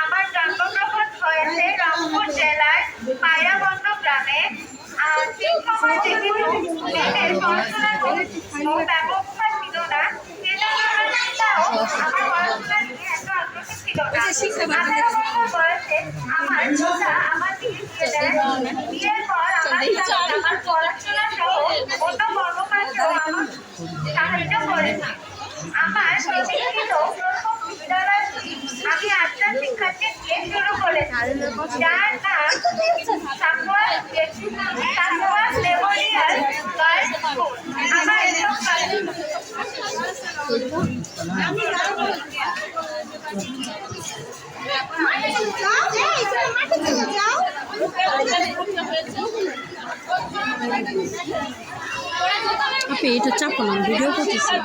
আমার জন্মগ্রহণ হয়েছে রংপুর জেলার পায়রাবন্ধ গ্রামে। শিক্ষকরা মেয়েদের পড়াশোনার কোনো ব্যবস্থা ছিল না, আমার পড়াশোনার দিকে এত আগ্রহী ছিল না। 18 বছর বয়সে আমার পিতা আমার দিকে দিয়ে দেন। বিয়ের পর আমার পড়াশোনা সহ অন্য কর্মকাণ্ড আমার সাহায্য করেছে। আমার প্রতিষ্ঠিত প্রথম বিদ্যালয়টি আমি 8টা শিক্ষার্থী দিয়ে শুরু করেছি, যার নাম সাকওয়া মেমোরিয়াল গার্লস স্কুল। আমার এসব আপনি এটা চাপো না, ভিডিও করতেছি।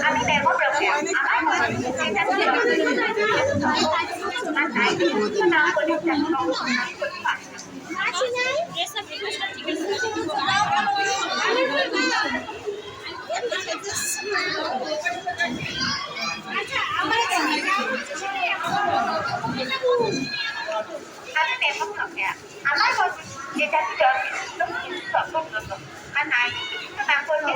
আমি দেখো নাম বলে আমার যেটা আর নাই নাম করলে